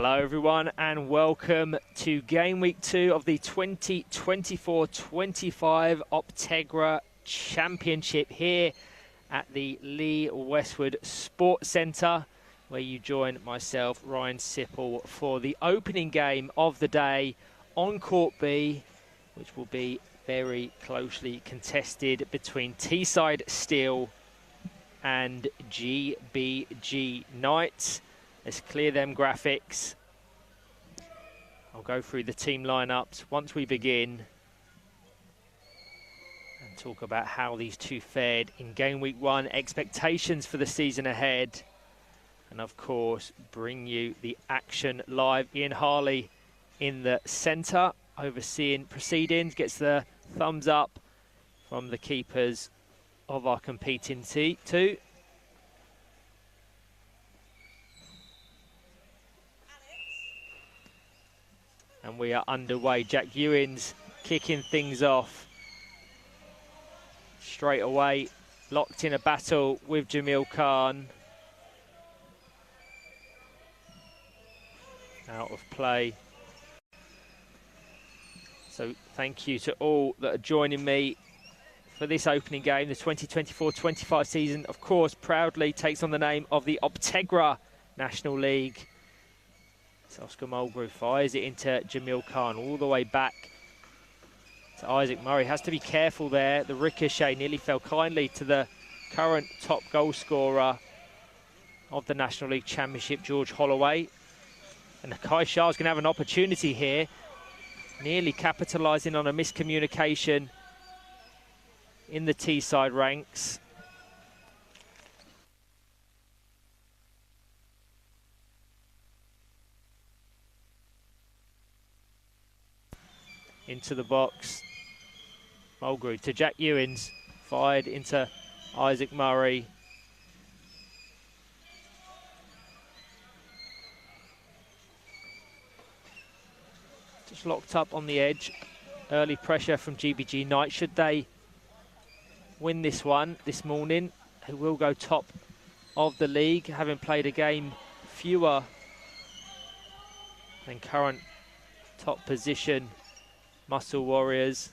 Hello everyone and welcome to game week 2 of the 2024-25 Optegra Championship here at the Lee Westwood Sports Centre, where you join myself, Ryan Sipple, for the opening game of the day on Court B, which will be very closely contested between Teesside Steel and GBG Knights. Let's clear them graphics. I'll go through the team lineups once we begin and talk about how these two fared in game week 1, expectations for the season ahead, and of course bring you the action live. Ian Harley in the centre overseeing proceedings, gets the thumbs up from the keepers of our competing two. And we are underway. Jack Ewins kicking things off straight away, locked in a battle with Jamil Khan. Out of play. So thank you to all that are joining me for this opening game. The 2024-25 season, of course, proudly takes on the name of the Optegra National League. So Oscar Mulgrew fires it into Jamil Khan, all the way back to Isaac Murray. Has to be careful there. The ricochet nearly fell kindly to the current top goal scorer of the National League Championship, George Holloway. And Kai Shah is going to have an opportunity here, nearly capitalising on a miscommunication in the Teesside ranks. Into the box, Mulgrew to Jack Ewins, fired into Isaac Murray. Just locked up on the edge. Early pressure from GBG Knights. Should they win this one this morning, who will go top of the league, having played a game fewer than current top position Muscle Warriors.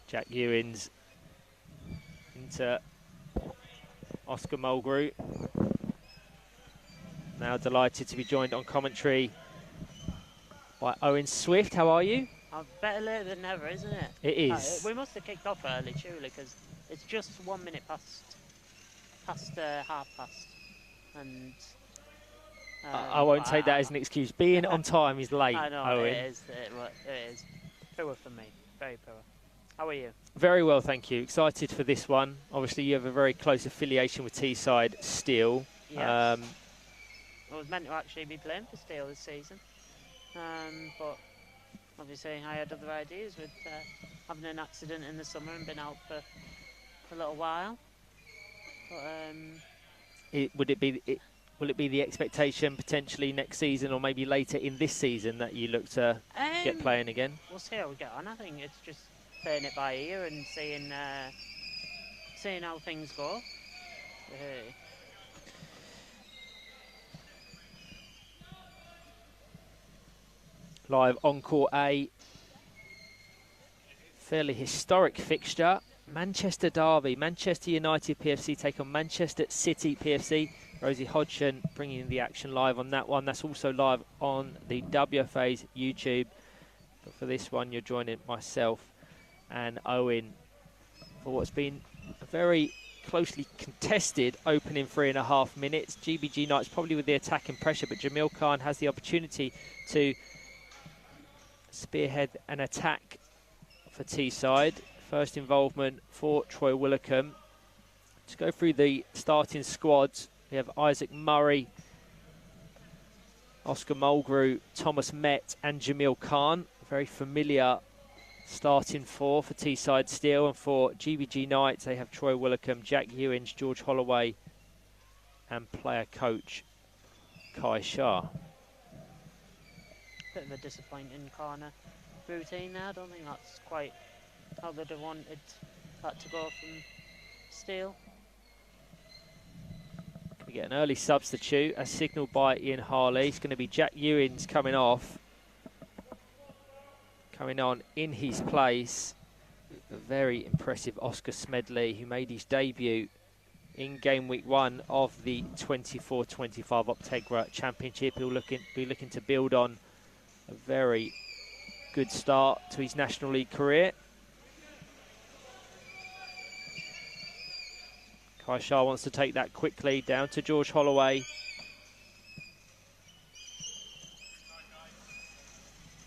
Jack Ewins into Oscar Mulgrew. Now delighted to be joined on commentary by Owen Swift. How are you? I'm better late than never, isn't it? It is. We must have kicked off early, surely, because it's just 1 minute past half past. And I won't take that as an excuse. Being on time is late, I know, Owen. it is. It is. Poor for me. Very poor. How are you? Very well, thank you. Excited for this one. Obviously, you have a very close affiliation with Teesside Steel. Yes. I was meant to actually be playing for Steel this season. But obviously I had other ideas with having an accident in the summer and been out for a little while. But, will it be the expectation potentially next season or maybe later in this season that you look to get playing again? We'll see how we get on. I think it's just playing it by ear and seeing how things go. Live on Court A, fairly historic fixture. Manchester derby, Manchester United PFC take on Manchester City PFC. Rosie Hodgson bringing the action live on that one. That's also live on the WFA's YouTube. But for this one, you're joining myself and Owen for what's been a very closely contested opening 3.5 minutes. GBG Knights probably with the attacking pressure, but Jamil Khan has the opportunity to spearhead an attack for Teesside. First involvement for Troy Willicombe. Let's go through the starting squads. We have Isaac Murray, Oscar Mulgrew, Thomas Met and Jamil Khan. Very familiar starting four for Teesside Steel. And for GBG Knights, they have Troy Willicombe, Jack Ewins, George Holloway and player coach Kai Shah. bit of a disappointing corner routine there. I don't think that's quite how they'd have wanted that to go from Steele. We get an early substitute as signalled by Ian Harley. It's going to be Jack Ewins coming off. Coming on in his place, a very impressive Oscar Smedley, who made his debut in game week 1 of the 24-25 Optegra Championship. He'll be looking to build on a very good start to his National League career. Kai Shah wants to take that quickly down to George Holloway.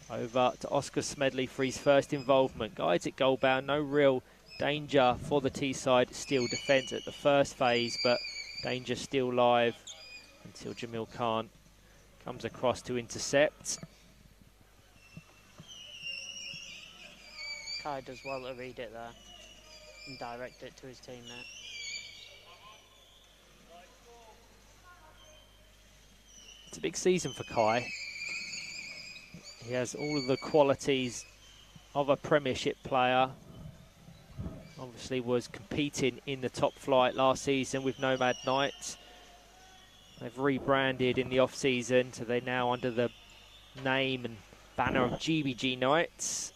Over to Oscar Smedley for his first involvement. Guides it goal bound, no real danger for the Teesside Steel defence at the first phase, but danger still live until Jamil Khan comes across to intercept. Kai does well to read it there and direct it to his teammate. It's a big season for Kai. He has all of the qualities of a Premiership player. Obviously was competing in the top flight last season with Nomad Knights. They've rebranded in the off-season, so they're now under the name and banner of GBG Knights.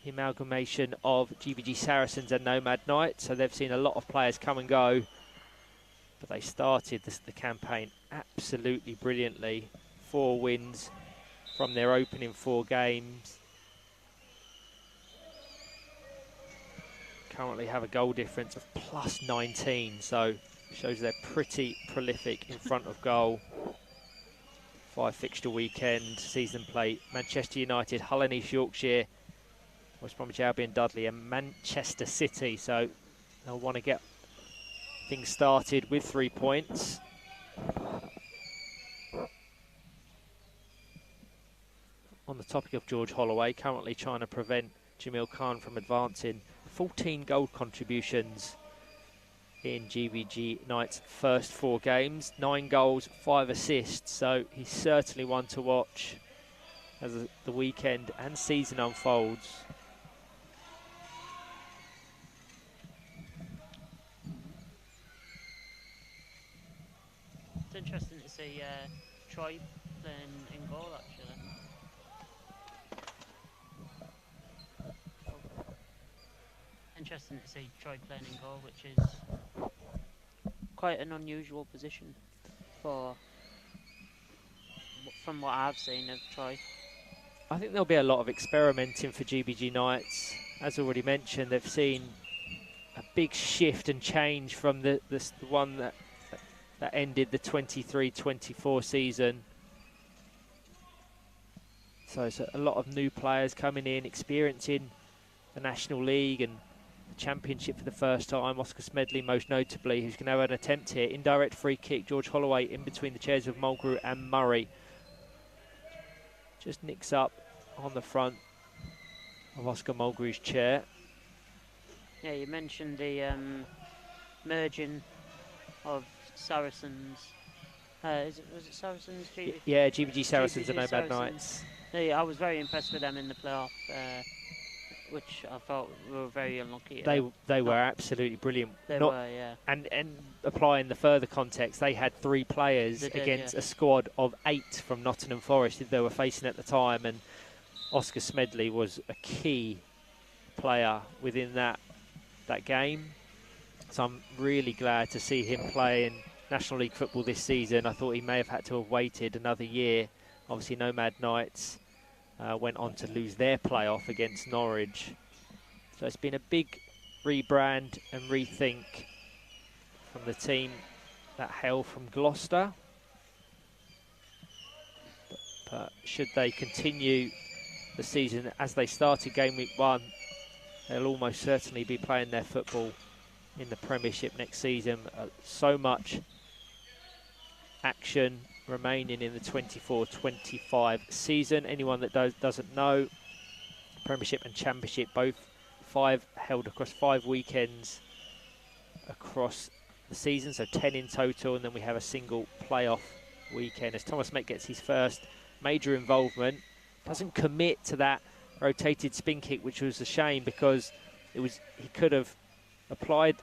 The amalgamation of GBG Saracens and Nomad Knights. So they've seen a lot of players come and go. But they started the campaign absolutely brilliantly. 4 wins from their opening 4 games. Currently have a goal difference of plus 19, so shows they're pretty prolific in front of goal. 5 fixture weekend, season play: Manchester United, Hull and East Yorkshire, West Bromwich Albion, Dudley and Manchester City. So they'll want to get things started with 3 points. On the topic of George Holloway, currently trying to prevent Jamil Khan from advancing. 14 goal contributions in GBG Knights' first 4 games. 9 goals, 5 assists. So he's certainly one to watch as the weekend and season unfolds. It's interesting to see Troy playing in goal, actually. Interesting to see Troy playing in goal, which is quite an unusual position from what I've seen of Troy. I think there'll be a lot of experimenting for GBG Knights. As already mentioned, they've seen a big shift and change from the one that ended the 23-24 season. So it's a lot of new players coming in, experiencing the National League and the Championship for the first time. Oscar Smedley most notably, who's going to have an attempt here. Indirect free kick. George Holloway in between the chairs of Mulgrew and Murray. Just nicks up on the front of Oscar Mulgrew's chair. Yeah, you mentioned the merging of Saracens. Was it Saracens? Yeah, GBG Saracens and Nomad Saracens. Knights. Yeah, I was very impressed with them in the playoff, which I thought were very unlucky. They were absolutely brilliant. They were, yeah. And applying the further context, they had 3 players against a squad of 8 from Nottingham Forest that they were facing at the time, and Oscar Smedley was a key player within that game. So I'm really glad to see him playing National League football this season. I thought he may have had to have waited another year. Obviously Nomad Knights went on to lose their playoff against Norwich. So it's been a big rebrand and rethink from the team that hail from Gloucester. But should they continue the season as they started game week 1, they'll almost certainly be playing their football in the Premiership next season. So much action remaining in the 24-25 season. Anyone that doesn't know, Premiership and Championship, both 5 held across 5 weekends across the season, so 10 in total, and then we have a single playoff weekend as Thomas Met gets his first major involvement doesn't commit to that rotated spin kick, which was a shame because he could have applied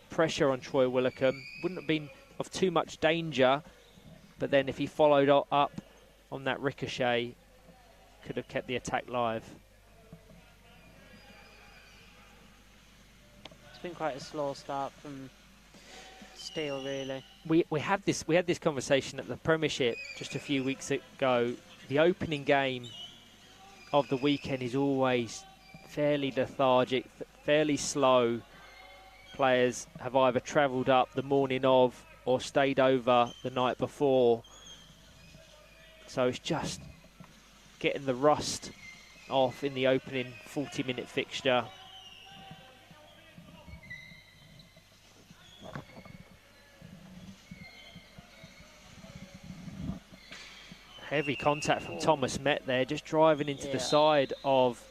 pressure on Troy Willicombe. Wouldn't have been of too much danger, but then if he followed up on that ricochet, could have kept the attack live. It's been quite a slow start from Steele, really. We had this conversation at the Premiership just a few weeks ago. The opening game of the weekend is always fairly lethargic, fairly slow. Players have either travelled up the morning of or stayed over the night before. So it's just getting the rust off in the opening 40-minute fixture. Heavy contact from Thomas Met there, just driving into the side of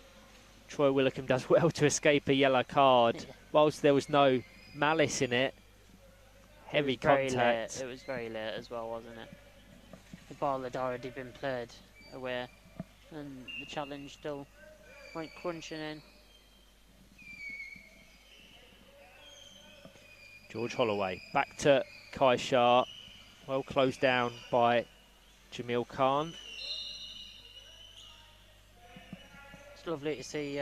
Troy Willicombe. Does well to escape a yellow card. Whilst there was no malice in it, heavy contact. It was very late as well, wasn't it? The ball had already been played away, and the challenge still went crunching in. George Holloway back to Kai Shah, well closed down by Jamil Khan. It's lovely to see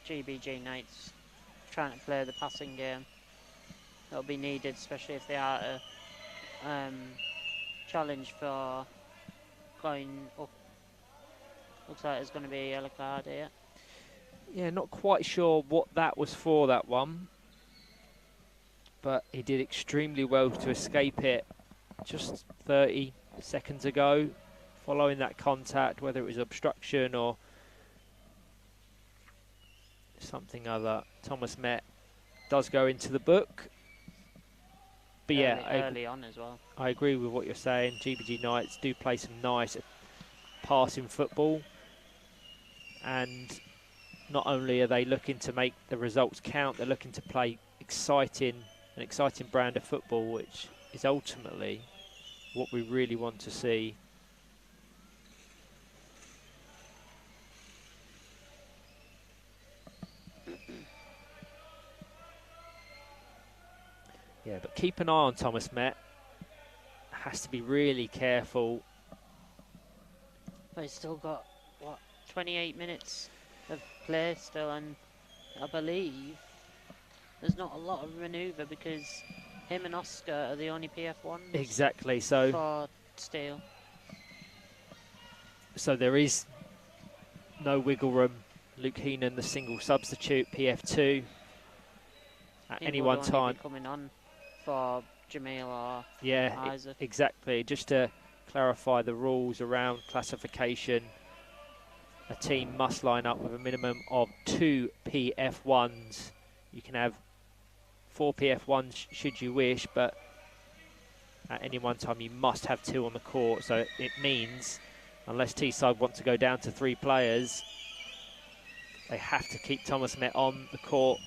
GBG Knights trying to play the passing game. That'll be needed, especially if they are to challenge for going up. Looks like there's going to be a yellow card here. Yeah, not quite sure what that was for, that one. But he did extremely well to escape it just 30 seconds ago, following that contact, whether it was obstruction or something other. Thomas Met does go into the book. But early on as well. I agree with what you're saying. GBG Knights do play some nice passing football, and not only are they looking to make the results count, they're looking to play an exciting brand of football, which is ultimately what we really want to see. Yeah, but keep an eye on Thomas Met. Has to be really careful. But he's still got, what, 28 minutes of play still, and I believe there's not a lot of manoeuvre because him and Oscar are the only PF1s. Exactly, so for Steele. So there is no wiggle room. Luke Heenan, the single substitute, PF2 at any one time. Coming on for Jamil or Isaac. Exactly. Just to clarify the rules around classification, a team must line up with a minimum of 2 PF1s. You can have 4 PF1s should you wish, but at any one time you must have 2 on the court. So it means, unless Teesside want to go down to 3 players, they have to keep Thomas Met on the court.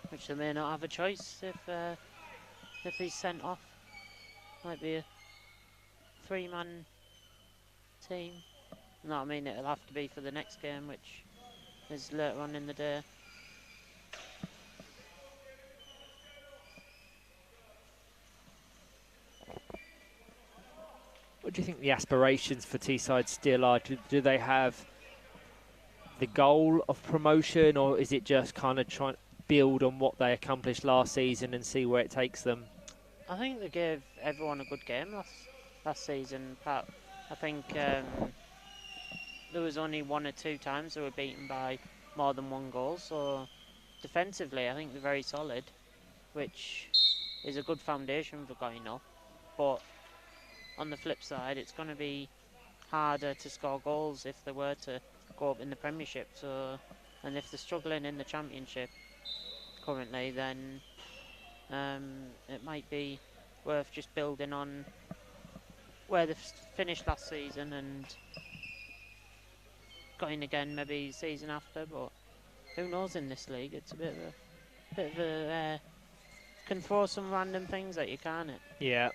Which they may not have a choice if he's sent off. Might be a 3-man team. No, I mean it'll have to be for the next game, which is later on in the day. What do you think the aspirations for Teesside still are? Do they have the goal of promotion, or is it just kind of trying to build on what they accomplished last season and see where it takes them? I think they gave everyone a good game last season, Pat. I think there was only 1 or 2 times they were beaten by more than 1 goal, so defensively I think they're very solid, which is a good foundation for going up. But on the flip side, it's going to be harder to score goals if they were to go up in the Premiership. So, and if they're struggling in the Championship currently, then it might be worth just building on where they finished last season and going again maybe season after. But who knows in this league? It's a bit of a can throw some random things at you, can't it? Yeah.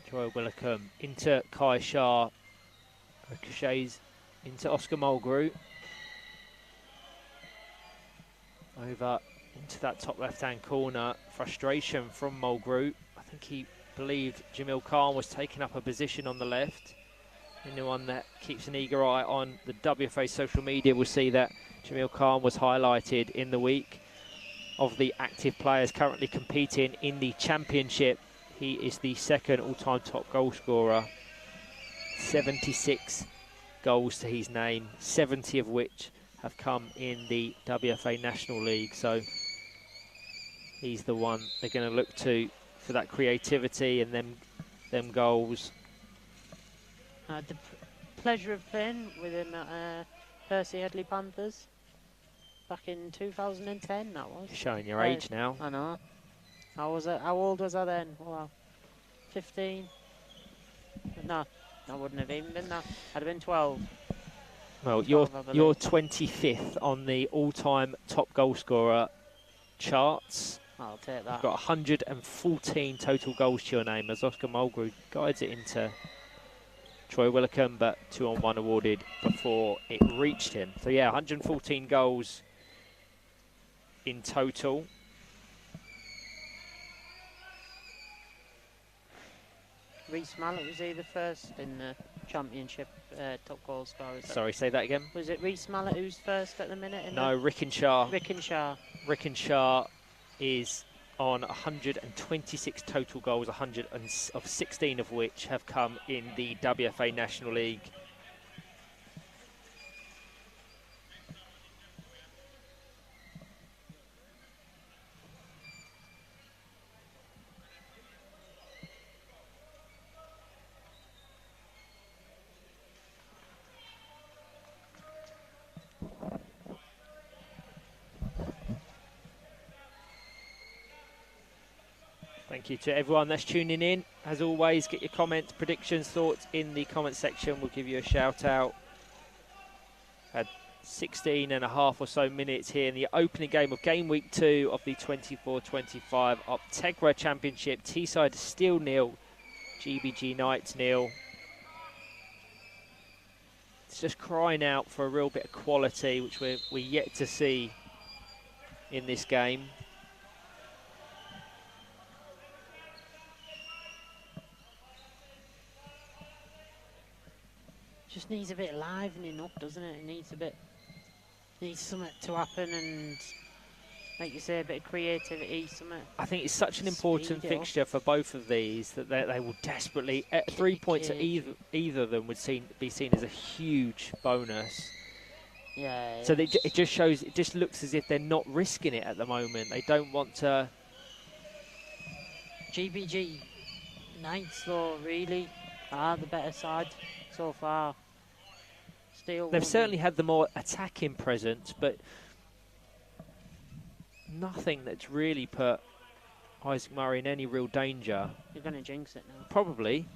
Troy Willicombe into Kai Shah. Ricochets into Oscar Mulgrew. Over into that top left-hand corner. Frustration from Mulgrew. I think he believed Jamil Khan was taking up a position on the left. Anyone that keeps an eager eye on the WFA social media will see that Jamil Khan was highlighted in the week of the active players currently competing in the championship. He is the second all-time top goal scorer. 76 goals to his name, 70 of which have come in the WFA National League. So he's the one they're going to look to for that creativity and them goals. I had the pleasure of playing with him at Percy Headley Panthers back in 2010, that was. You're showing your age now. I know. How old was I then? Wow. 15? No, I wouldn't have even been that. I'd have been 12. Well, 12, you're 25th on the all-time top goal scorer charts. I'll take that. You've got 114 total goals to your name as Oscar Mulgrew guides it into Troy Willicombe, but 2-on-1 awarded before it reached him. So yeah, 114 goals in total. Reece Mallett, was he the first in the championship top goal scorer? Sorry, say that again. Was it Reece Mallett who's first at the minute? No, Rickenshaw. Rickenshaw is on 126 total goals, 16 of which have come in the WFA National League. Thank you to everyone that's tuning in. As always, get your comments, predictions, thoughts in the comment section. We'll give you a shout out. Had 16 and a half or so minutes here in the opening game of game week 2 of the 24-25 Optegra Championship. Teesside still 0, GBG Knights 0. It's just crying out for a real bit of quality, which we're yet to see in this game. just needs a bit of livening up, doesn't it? It needs something to happen, and like you say, a bit of creativity, something. I think it's such an important fixture for both of these that they will desperately, at 3 points at either of them would be seen as a huge bonus. Yeah. So it just shows, it just looks as if they're not risking it at the moment. They don't want to. GBG Knights, though, really are the better side so far. They've certainly had the more attacking presence, but nothing that's really put Isaac Murray in any real danger. You're going to jinx it now. Probably.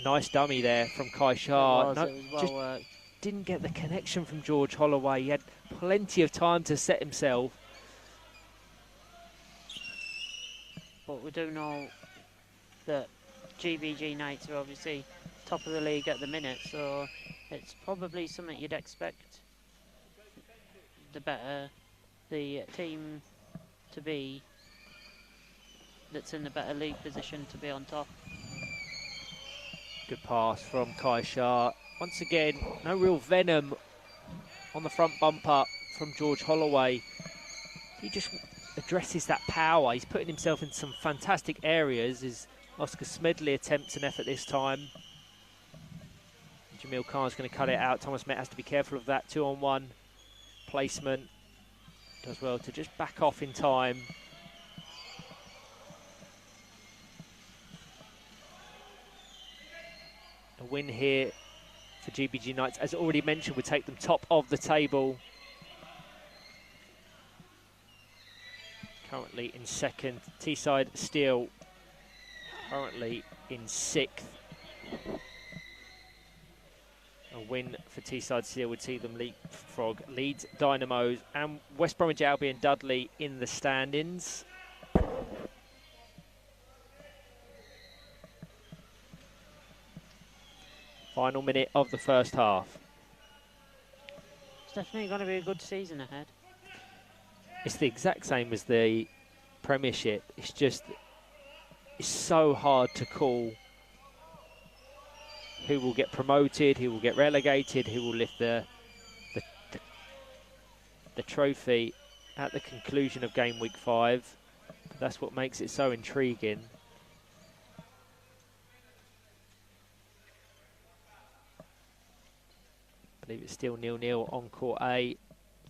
Nice dummy there from Kai Shah. It was well worked. Didn't get the connection from George Holloway. He had plenty of time to set himself. But we do know that GBG Knights are obviously top of the league at the minute, so it's probably something you'd expect the team to be that's in the better league position to be on top. Good pass from Kai Shah. Once again, no real venom on the front bumper from George Holloway. He just addresses that power. He's putting himself in some fantastic areas as Oscar Smedley attempts an effort this time. Jamil Khan's going to cut it out. Thomas Met has to be careful of that 2-on-1 placement. Does well to just back off in time. A win here for GBG Knights, as already mentioned, would take them top of the table. Currently in second. Teesside still currently in 6th. A A win for Teesside Steel would see them leapfrog Leeds Dynamos and West Bromwich Albion Dudley in the standings. Final minute of the first half. It's definitely going to be a good season ahead. It's the exact same as the Premiership. It's just, it's so hard to call who will get promoted, who will get relegated, who will lift the trophy at the conclusion of game week 5. That's what makes it so intriguing. I believe it's still 0-0 on court A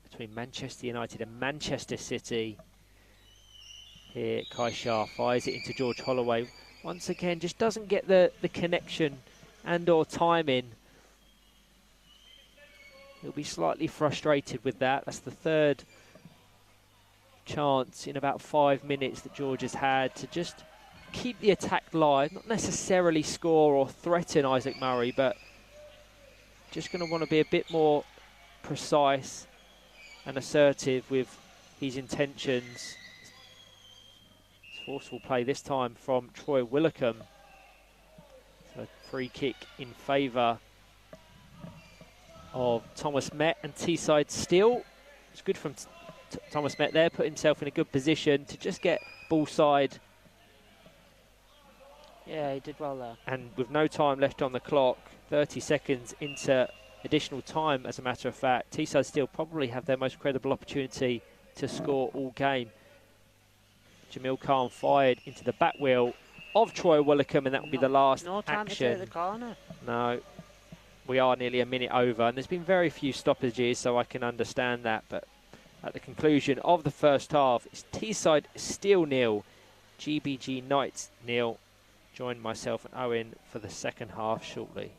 between Manchester United and Manchester City. Here, Kai Shah fires it into George Holloway. Once again, just doesn't get the connection and or timing. He'll be slightly frustrated with that. That's the third chance in about 5 minutes that George has had to just keep the attack live, not necessarily score or threaten Isaac Murray, but just going to want to be a bit more precise and assertive with his intentions. Forceful play this time from Troy Willicombe. So free kick in favour of Thomas Met and Teesside Steel. It's good from Thomas Met there, put himself in a good position to just get ball side. Yeah, he did well there. And with no time left on the clock, 30 seconds into additional time, as a matter of fact, Teesside Steel probably have their most credible opportunity to score all game. Jamil Khan fired into the back wheel of Troy Willicombe, and that will be the last no time action. to take the corner. No, we are nearly a minute over, and there's been very few stoppages, so I can understand that. But at the conclusion of the first half, it's Teesside Steel 0, GBG Knights 0. Join myself and Owen for the second half shortly.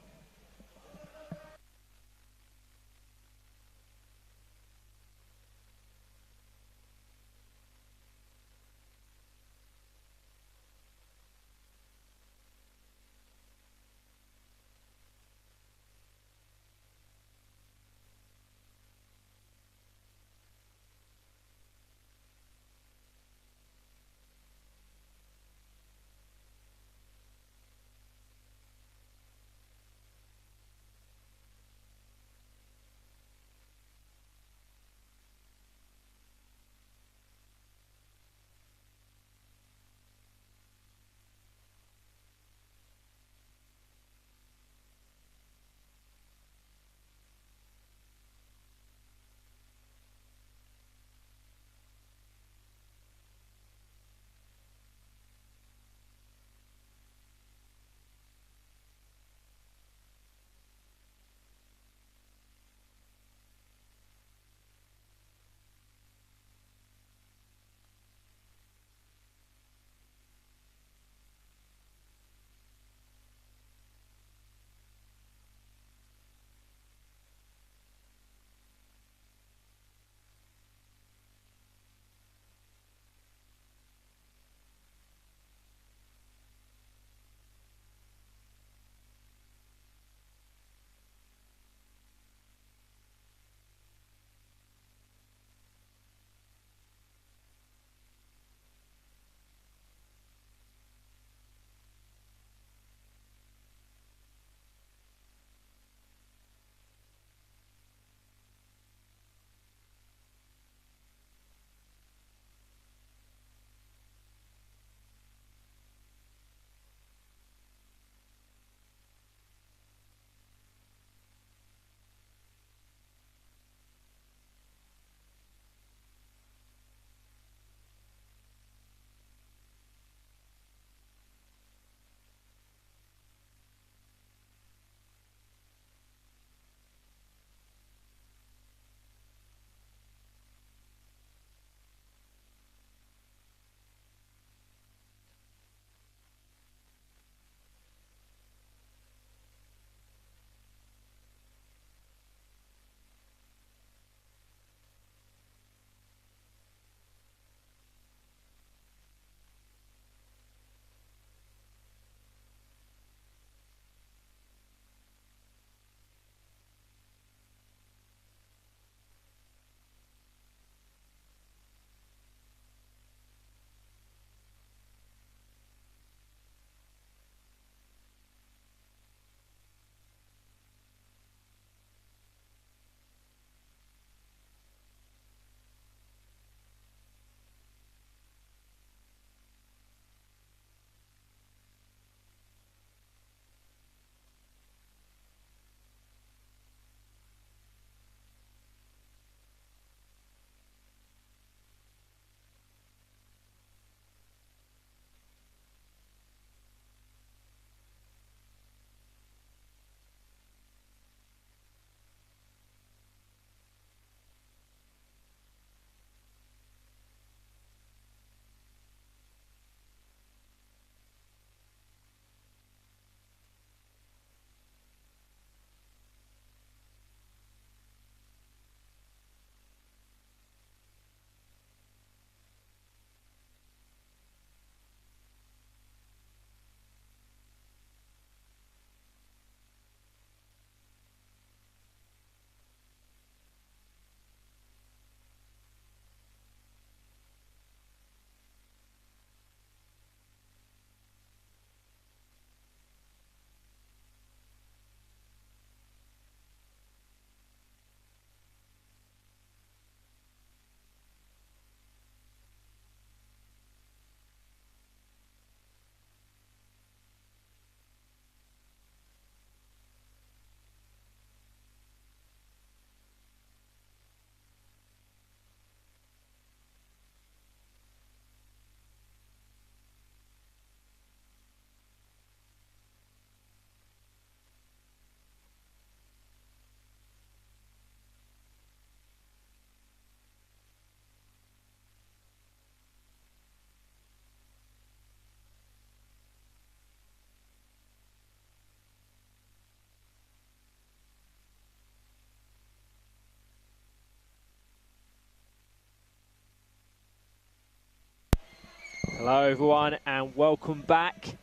Hello everyone and welcome back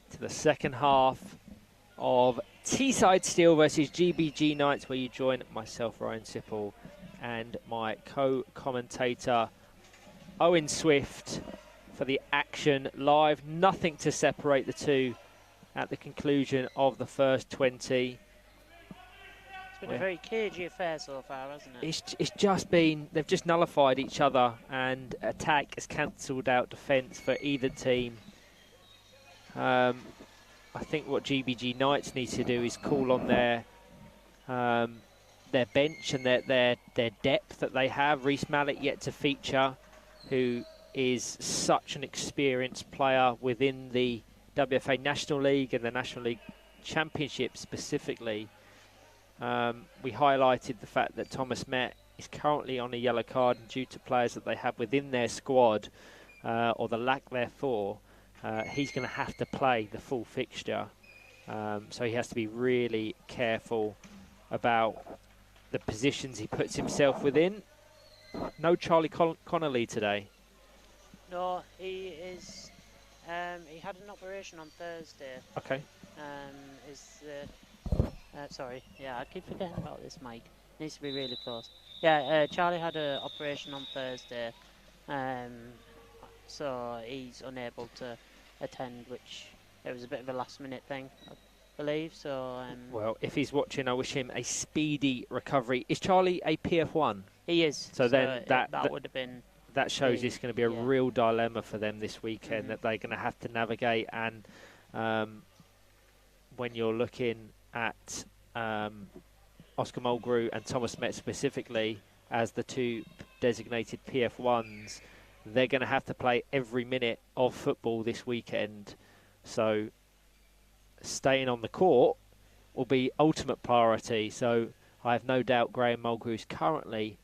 to the second half of Teesside Steel versus GBG Knights, where you join myself, Ryan Sipple, and my co-commentator Owen Swift for the action live. Nothing to separate the two at the conclusion of the first 20. It's been a very cagey affair so far, hasn't it? It's just been, they've just nullified each other, and attack has cancelled out defence for either team. I think what GBG Knights need to do is call on their bench and their depth that they have. Reece Mallett yet to feature, who is such an experienced player within the WFA National League and the National League Championship specifically. We highlighted the fact that Thomas Met is currently on a yellow card, and due to players that they have within their squad, or the lack therefore, he's going to have to play the full fixture. So he has to be really careful about the positions he puts himself within. No Charlie Connolly today. No, he is. He had an operation on Thursday. Okay. Sorry, yeah, I keep forgetting about this mic. Needs to be really close. Yeah, Charlie had an operation on Thursday, so he's unable to attend, which it was a bit of a last-minute thing, I believe. So. Well, if he's watching, I wish him a speedy recovery. Is Charlie a PF1? He is. So then that would have been. That shows it's going to be a real dilemma for them this weekend, that they're going to have to navigate. And when you're looking at Oscar Mulgrew and Thomas Met specifically as the two designated PF1s, they're going to have to play every minute of football this weekend. So staying on the court will be ultimate priority. So I have no doubt Graham Mulgrew is currently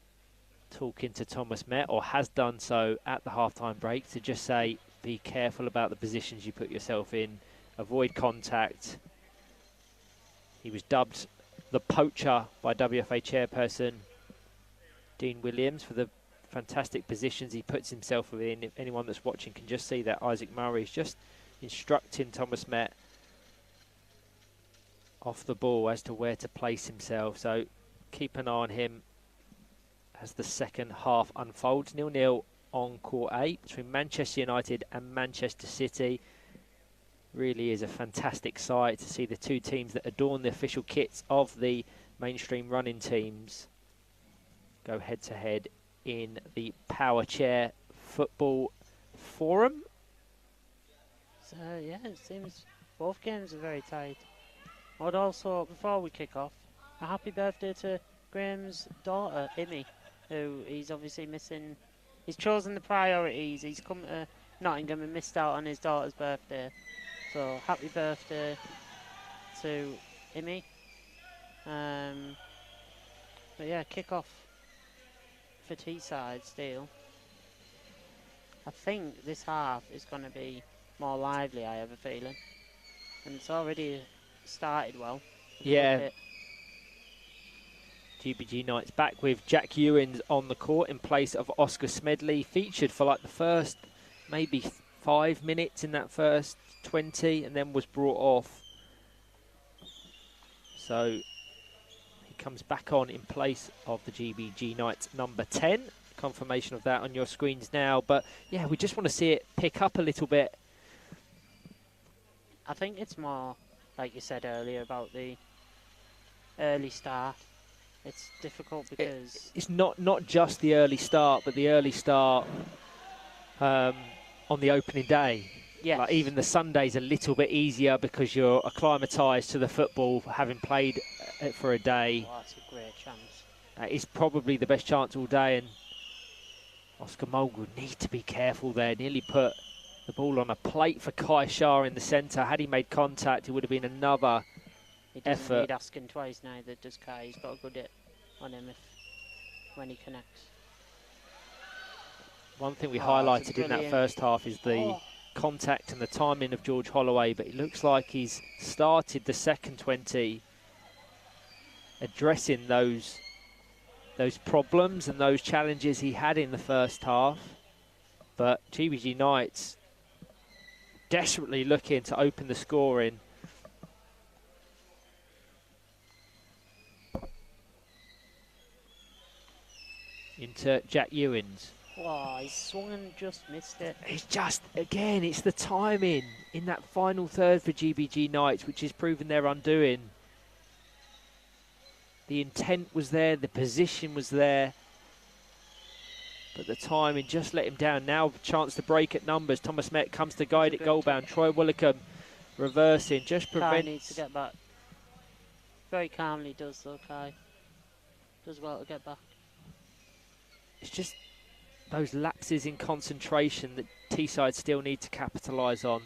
talking to Thomas Met, or has done so at the half-time break, to just say, be careful about the positions you put yourself in, avoid contact. He was dubbed the poacher by WFA chairperson Dean Williams for the fantastic positions he puts himself within. If anyone that's watching can just see that Isaac Murray is just instructing Thomas Met off the ball as to where to place himself. So keep an eye on him as the second half unfolds. 0-0 on court A between Manchester United and Manchester City. Really is a fantastic sight to see the two teams that adorn the official kits of the mainstream running teams go head to head in the Power Chair Football Forum. So yeah, it seems both games are very tight. I would also, before we kick off, a happy birthday to Graham's daughter, Imi, who he's obviously missing. He's chosen the priorities. He's come to Nottingham and missed out on his daughter's birthday. So happy birthday to Imi. But yeah, kick off for Teesside Steel. I think this half is going to be more lively, I have a feeling. And it's already started well. Yeah. GBG Knights back with Jack Ewins on the court in place of Oscar Smedley. Featured for like the first maybe 5 minutes in that first 20, and then was brought off. So he comes back on in place of the GBG Knights number 10. Confirmation of that on your screens now. But yeah, we just want to see it pick up a little bit. I think it's more, like you said earlier, about the early start. It's difficult because it's not just the early start, but the early start on the opening day. Yes. Like even the Sunday's a little bit easier because you're acclimatised to the football, having played it for a day. Oh, that's a great chance. It's probably the best chance all day, and Oscar Mulgrew need to be careful there. Nearly put the ball on a plate for Kai Shah in the centre. Had he made contact, it would have been another he doesn't effort. Need asking twice neither, does Kai? He's got a good hit on him when he connects. One thing we highlighted in that first half is the contact and the timing of George Holloway, but it looks like he's started the second 20 addressing those problems and those challenges he had in the first half. But GBG Knights desperately looking to open the scoring. Into Jack Ewins. Oh, he swung and just missed it. It's just, again, it's the timing in that final third for GBG Knights, which has proven their undoing. The intent was there, the position was there, but the timing just let him down. Now, chance to break at numbers. Thomas Met comes to guide it goalbound. Troy Willicombe reversing, just prevents. Kai needs to get back. Very calmly does, though, Kai. Does well to get back. It's just those lapses in concentration that Teesside still need to capitalise on.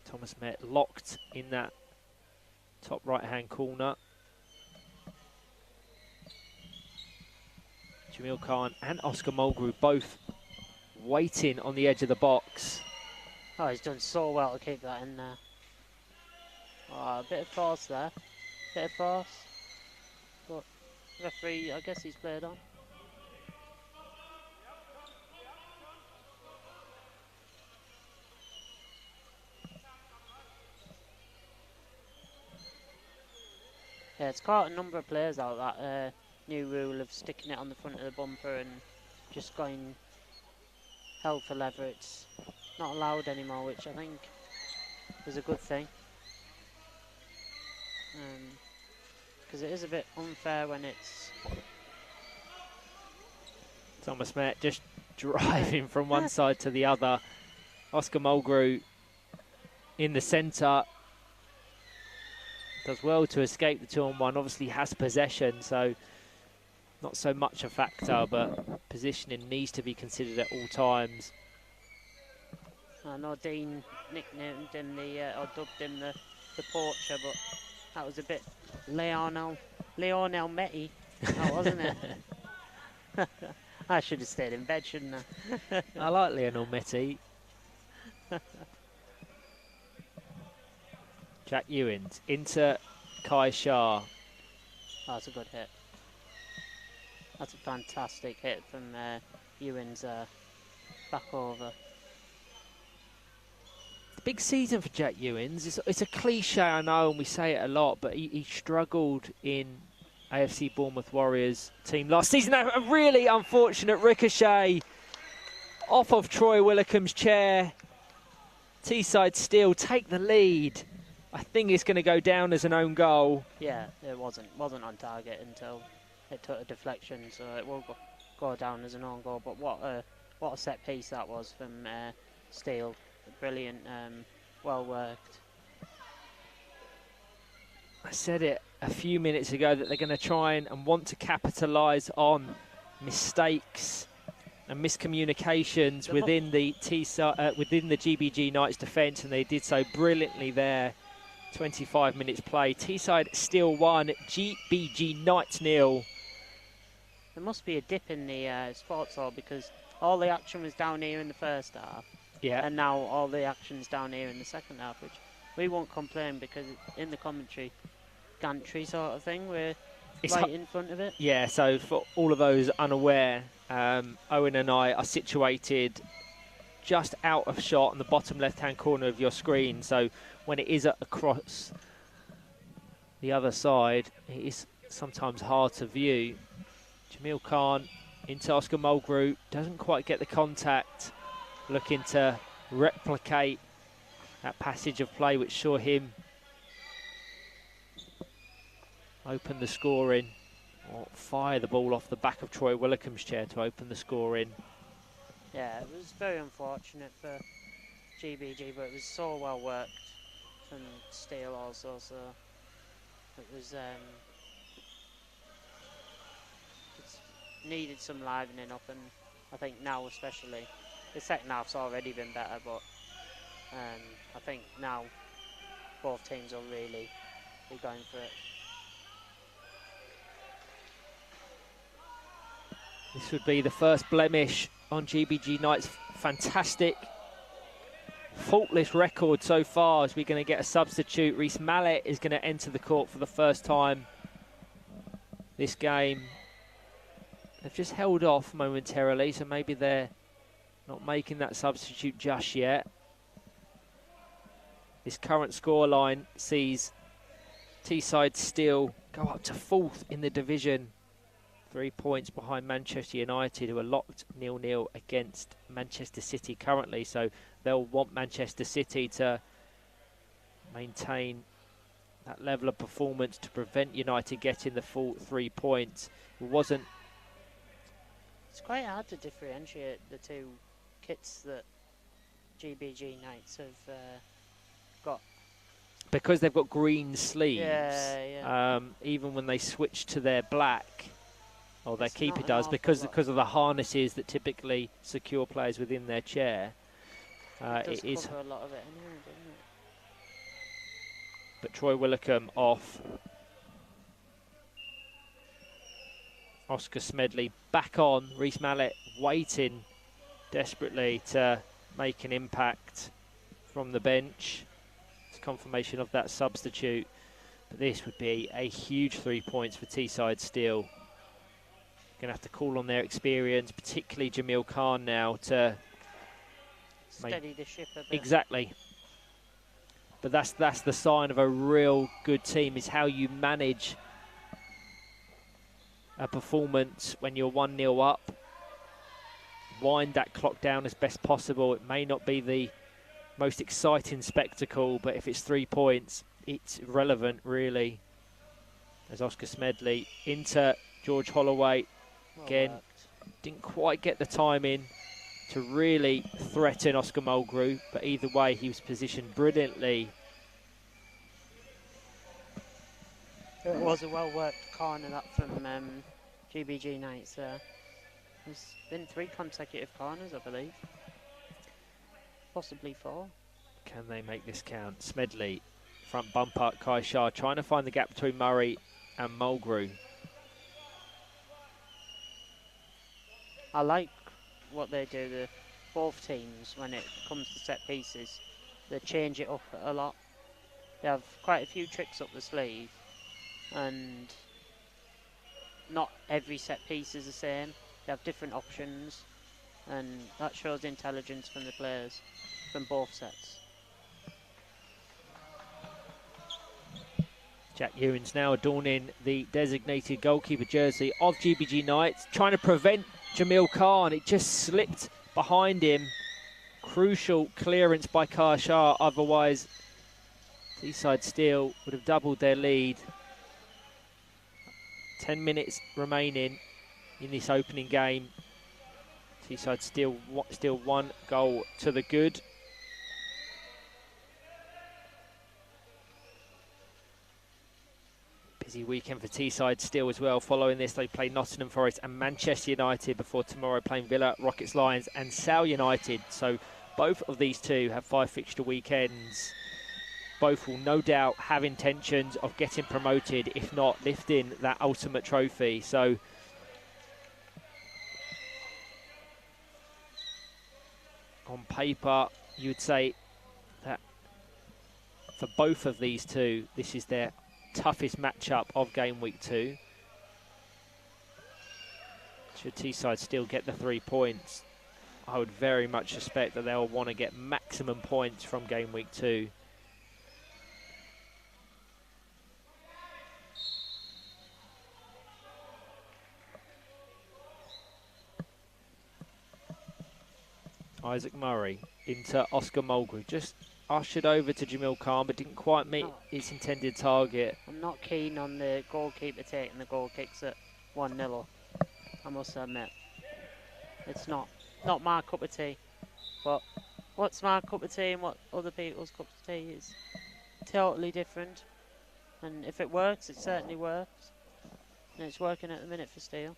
Thomas Met locked in that top right-hand corner. Jamil Khan and Oscar Mulgrew both waiting on the edge of the box. Oh, he's done so well to keep that in there. Oh, a bit of force there. Bit of force. But referee, I guess he's played on. Yeah, it's caught a number of players out, that new rule of sticking it on the front of the bumper and just going hell for leather. It's not allowed anymore, which I think is a good thing. Because it is a bit unfair when it's... Thomas Met just driving from one side to the other. Oscar Mulgrew in the centre. Does well to escape the 2-on-1. Obviously has possession, so not so much a factor, but positioning needs to be considered at all times. I know Dean nicknamed him or dubbed him the poacher, but that was a bit Lionel Messi, that wasn't it? I should have stayed in bed, shouldn't I? I like Lionel Messi. Jack Ewins into Kai Shah. Oh, that's a good hit. That's a fantastic hit from Ewins back over. Big season for Jack Ewins. It's a cliche, I know, and we say it a lot, but he struggled in AFC Bournemouth Warriors team last season. A really unfortunate ricochet off of Troy Willicombe's chair. Teesside still take the lead. I think it's going to go down as an own goal. Yeah, it wasn't on target until it took a deflection, so it will go down as an own goal. But what a set piece that was from Steele. Brilliant, well worked. I said it a few minutes ago that they're going to try and want to capitalise on mistakes and miscommunications within the GBG Knights defence, and they did so brilliantly there. 25 minutes play. Teesside still 1, GBG Knights 0. There must be a dip in the sports hall because all the action was down here in the first half. Yeah. And now all the action's down here in the second half, which we won't complain because in the commentary, gantry sort of thing, we're right in front of it. Yeah, so for all of those unaware, Owen and I are situated just out of shot on the bottom left-hand corner of your screen. So when it is across the other side, it is sometimes hard to view. Jamil Khan into Oscar Mulgrew, doesn't quite get the contact. Looking to replicate that passage of play which saw him open the scoring, or fire the ball off the back of Troy Willicombe's chair to open the scoring. Yeah, it was very unfortunate for GBG, but it was so well worked from Steele also, so it was it's needed some livening up, and I think now especially. The second half's already been better, but I think now both teams will really be going for it. This would be the first blemish on GBG Knights' fantastic, faultless record so far, as we're going to get a substitute. Reese Mallet is going to enter the court for the first time this game. They've just held off momentarily, so maybe they're not making that substitute just yet. This current scoreline sees Teesside still go up to 4th in the division. 3 points behind Manchester United, who are locked 0-0 against Manchester City currently. So they'll want Manchester City to maintain that level of performance to prevent United getting the full 3 points. It wasn't. It's quite hard to differentiate the two kits that GBG Knights have got. Because they've got green sleeves, yeah. even when they switch to their black, or their It's keeper not an does, awful because lot. of the harnesses that typically secure players within their chair. It does It is. cover a lot of it anyway, doesn't it? But Troy Willicombe off. Oscar Smedley back on. Reece Mallet waiting desperately to make an impact from the bench. It's confirmation of that substitute. But this would be a huge 3 points for Teesside Steel. Going to have to call on their experience, particularly Jamil Khan now, to steady the ship a bit. Exactly. But that's the sign of a real good team, is how you manage a performance when you're 1-0 up. Wind that clock down as best possible. It may not be the most exciting spectacle, but if it's 3 points, it's relevant, really. As Oscar Smedley into George Holloway. Again, didn't quite get the time in to really threaten Oscar Mulgrew, but either way, he was positioned brilliantly. It was a well-worked corner, that from GBG Knights there. There's been 3 consecutive corners, I believe. Possibly 4. Can they make this count? Smedley, front bumper, Kai Shah, trying to find the gap between Murray and Mulgrew. I like what they do, both teams, when it comes to set pieces. They change it up a lot. They have quite a few tricks up the sleeve, and not every set piece is the same. They have different options, and that shows intelligence from the players from both sets. Jack Ewins now adorning the designated goalkeeper jersey of GBG Knights, trying to prevent Jamil Khan. It just slipped behind him. Crucial clearance by Kai Shah, otherwise Teesside Steel would have doubled their lead. 10 minutes remaining in this opening game. Teesside still 1 goal to the good. Busy weekend for Teesside Steel as well. Following this, they play Nottingham Forest and Manchester United before tomorrow playing Villa, Rockets Lions and Sale United. So both of these two have 5 fixture weekends. Both will no doubt have intentions of getting promoted, if not lifting that ultimate trophy. So on paper, you would say that for both of these two, this is their toughest matchup of game week 2. Should Teesside still get the 3 points, I would very much suspect that they'll want to get maximum points from game week 2. Isaac Murray into Oscar Mulgrew, just ushered over to Jamil Khan, but didn't quite meet its intended target. I'm not keen on the goalkeeper taking the goal kicks at 1-0 up, I must admit. It's not my cup of tea. But what's my cup of tea and what other people's cup of tea is totally different. And if it works, it certainly works. And it's working at the minute for Steel.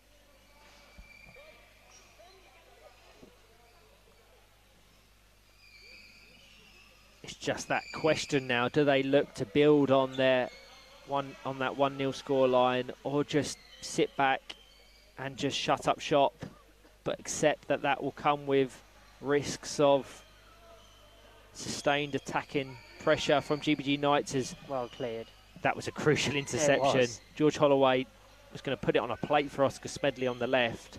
It's just that question now. Do they look to build on that 1-0 scoreline, or just sit back and just shut up shop, but accept that that will come with risks of sustained attacking pressure from GBG Knights? As well cleared. That was a crucial interception. George Holloway was going to put it on a plate for Oscar Smedley on the left,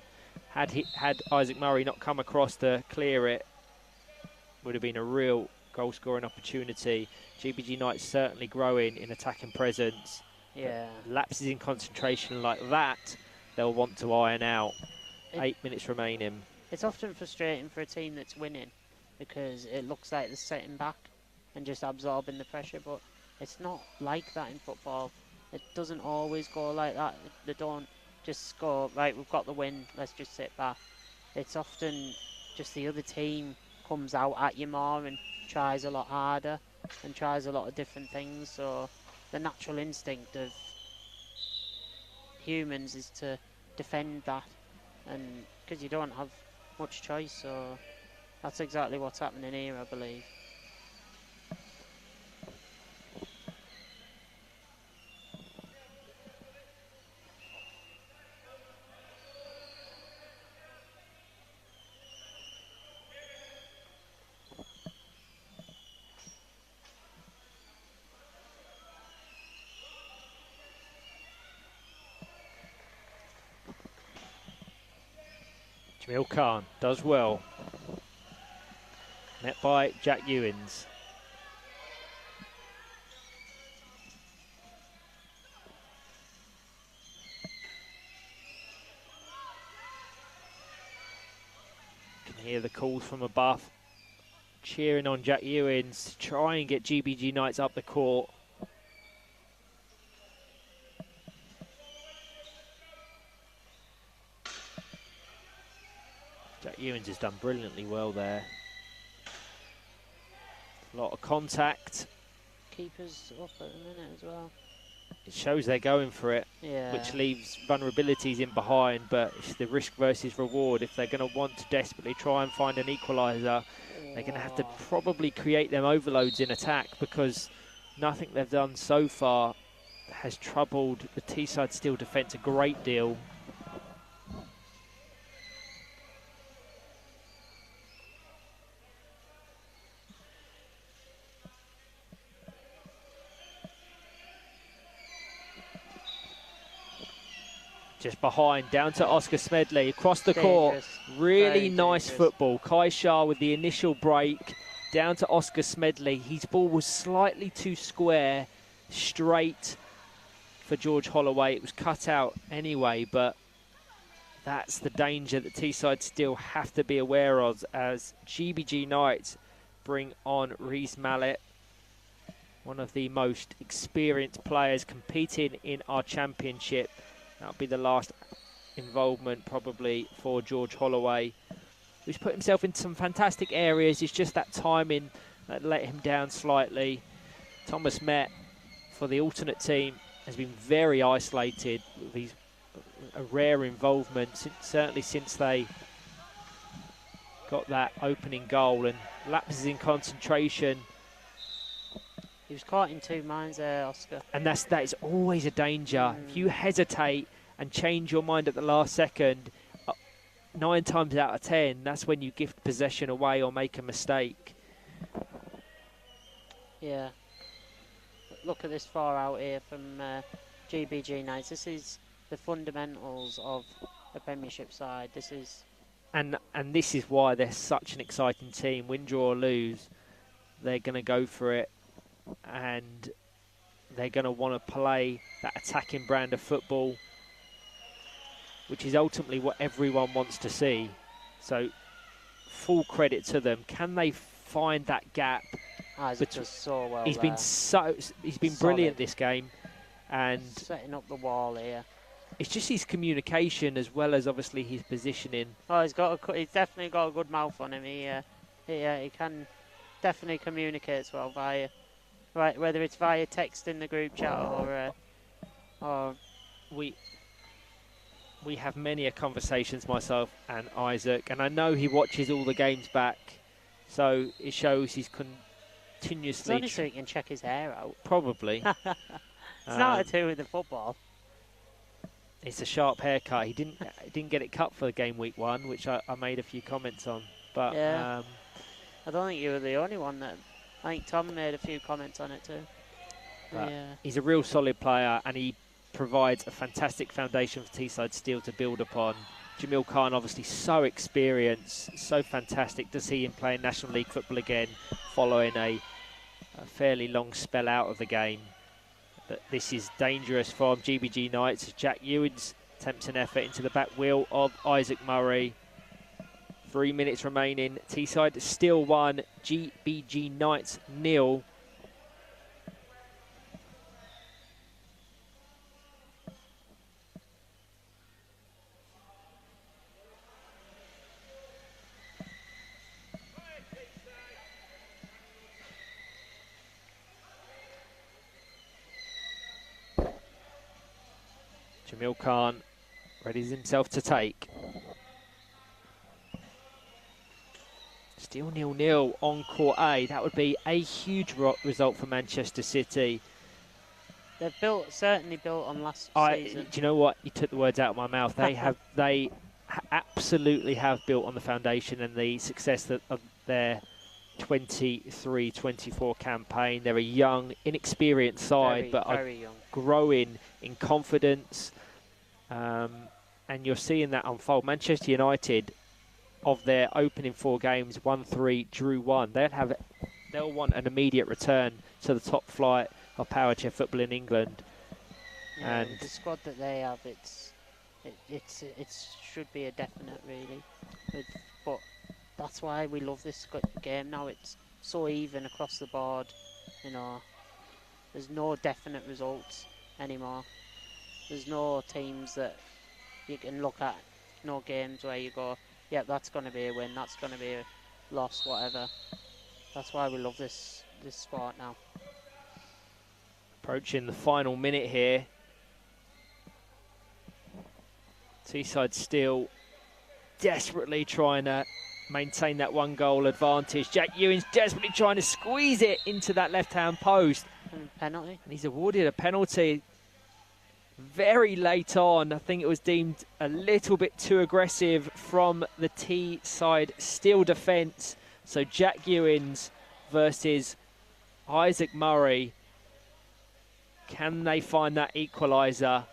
Had Isaac Murray not come across to clear it, would have been a real goal-scoring opportunity. GBG Knights certainly growing in attacking presence. Yeah. But lapses in concentration like that, they'll want to iron out. 8 minutes remaining. It's often frustrating for a team that's winning because it looks like they're sitting back and just absorbing the pressure, but it's not like that in football. It doesn't always go like that. They don't just go, right, we've got the win, let's just sit back. It's often just the other team comes out at you more and tries a lot harder and tries a lot of different things. So the natural instinct of humans is to defend that, and because you don't have much choice, so that's exactly what's happening here, I believe. Jamil Khan does well. Met by Jack Ewins. Can hear the calls from above, cheering on Jack Ewins to try and get GBG Knights up the court. Jack Ewins has done brilliantly well there. A lot of contact. Keeper's up at the minute as well. It shows they're going for it, Yeah. which leaves vulnerabilities in behind, but it's the risk versus reward. If they're going to want to desperately try and find an equaliser, they're going to have to probably create them overloads in attack, because nothing they've done so far has troubled the Teesside Steel defence a great deal. Just behind, down to Oscar Smedley, across the court. Really nice football. Kai Shah with the initial break, down to Oscar Smedley. His ball was slightly too square, straight for George Holloway. It was cut out anyway, but that's the danger that Teesside still have to be aware of as GBG Knights bring on Reese Mallet, one of the most experienced players competing in our championship. That'll be the last involvement probably for George Holloway, who's put himself in some fantastic areas. It's just that timing that let him down slightly. Thomas Met for the alternate team has been very isolated with his a rare involvement, certainly since they got that opening goal, and lapses in concentration. He was caught in two minds there, Oscar. And that is always a danger. If you hesitate and change your mind at the last second, 9 times out of 10, that's when you gift possession away or make a mistake. Yeah. Look at this far out here from GBG Knights. This is the fundamentals of a Premiership side. This is... And this is why they're such an exciting team. Win, draw or lose, they're going to go for it. And they're going to want to play that attacking brand of football, which is ultimately what everyone wants to see. So full credit to them. Can they find that gap? Isaac does so well. He's been brilliant this game, and setting up the wall here. It's just his communication as well as obviously his positioning. Oh, he's definitely got a good mouth on him. He can definitely communicate well via. Right, whether it's via text in the group chat or we have many conversations, myself and Isaac, and I know he watches all the games back, so it shows he's continuously. It's only so he can check his hair out. Probably. It's not to do with the football. It's a sharp haircut. He didn't get it cut for game week 1, which I made a few comments on, but yeah. I don't think you were the only one that. I think Tom made a few comments on it too. Yeah. He's a real solid player, and he provides a fantastic foundation for Teesside Steel to build upon. Jamil Khan, obviously so experienced, so fantastic to see him playing National League football again following a fairly long spell out of the game. But this is dangerous from GBG Knights. Jack Ewins attempts an effort into the back wheel of Isaac Murray. 3 minutes remaining. Teesside still 1, GBG Knights 0. Jamil Khan readies himself to take. Still 0-0 on Court A. That would be a huge result for Manchester City. They've certainly built on last season. Do you know what? You took the words out of my mouth. They absolutely have built on the foundation and the success of their 23-24 campaign. They're a young, inexperienced side, but are growing in confidence. And you're seeing that unfold. Manchester United, of their opening 4 games, 1-3, drew 1. They'll want an immediate return to the top flight of power chair football in England. Yeah, and the squad that they have, it should be a definite, really. But that's why we love this game now. It's so even across the board. You know, there's no definite results anymore. There's no teams that you can look at. No games where you go, yeah, that's going to be a win, that's going to be a loss, whatever. That's why we love this sport now. Approaching the final minute here. Teesside still desperately trying to maintain that 1-goal advantage. Jack Ewins desperately trying to squeeze it into that left-hand post. And penalty. And he's awarded a penalty very late on. I think it was deemed a little bit too aggressive from the Teesside Steel defence. So Jack Ewins versus Isaac Murray. Can they find that equaliser?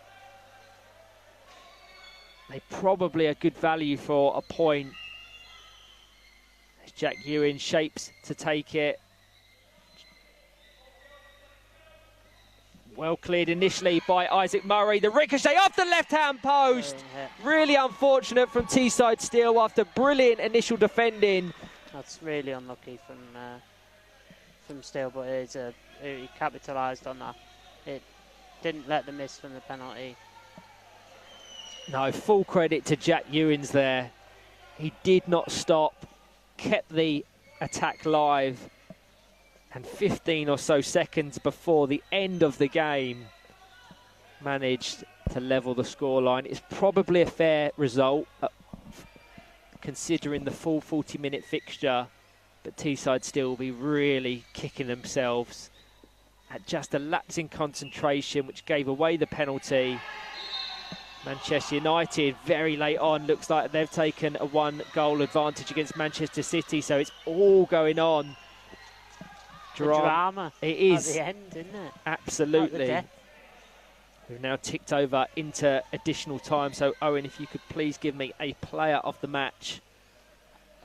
They probably are good value for a point. As Jack Ewins shapes to take it. Well cleared initially by Isaac Murray. The ricochet off the left-hand post. Really unfortunate from Teesside Steel after brilliant initial defending. That's really unlucky from Steel, but he capitalised on that. It didn't let them miss from the penalty. No, full credit to Jack Ewins there. He did not stop, kept the attack live. And 15 or so seconds before the end of the game, managed to level the scoreline. It's probably a fair result, considering the full 40-minute fixture. But Teesside still will be really kicking themselves at just a lapse in concentration, which gave away the penalty. Manchester United, very late on, looks like they've taken a 1-goal advantage against Manchester City. So it's all going on. Drama. It is. At the end, isn't it? Absolutely. We've now ticked over into additional time. So, Owen, if you could please give me a player of the match.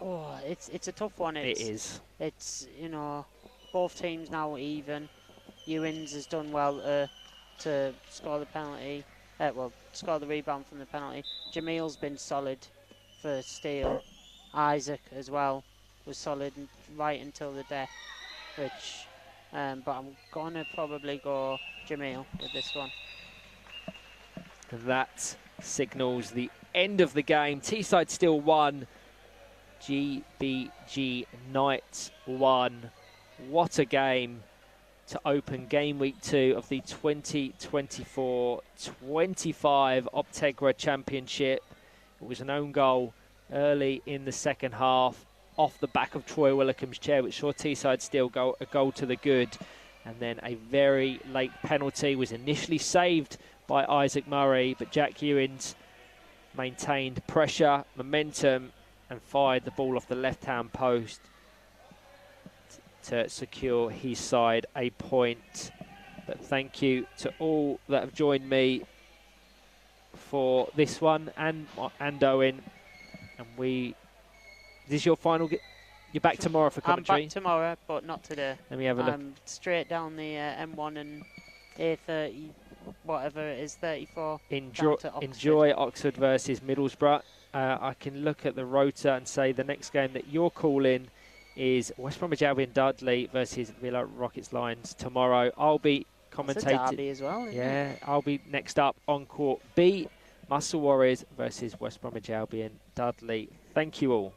Oh, it's a tough one. It is. It's, you know, both teams now even. Ewins has done well to score the penalty. Score the rebound from the penalty. Jamil's been solid for Steel. Isaac as well was solid right until the death. But I'm gonna probably go Jamil with this one. That signals the end of the game. Teesside Steel 1, GBG Knights 1. What a game to open game week 2 of the 2024-25 Optegra Championship. It was an own goal early in the second half, off the back of Troy Willicomb's chair, which saw Teesside Steel a goal to the good. And then a very late penalty was initially saved by Isaac Murray, but Jack Ewins maintained pressure, momentum, and fired the ball off the left-hand post to secure his side a point. But thank you to all that have joined me for this one, and Owen. And this is your final. You're back tomorrow for commentary. I'm back tomorrow, but not today. Let me have a look. I'm straight down the M1 and A30, whatever it is, 34. Enjoy Oxford versus Middlesbrough. I can look at the rota and say the next game that you're calling is West Bromwich Albion Dudley versus Villa Rockets Lions tomorrow. I'll be commentating. That's a derby as well, isn't it? I'll be next up on Court B. Muscle Warriors versus West Bromwich Albion Dudley. Thank you all.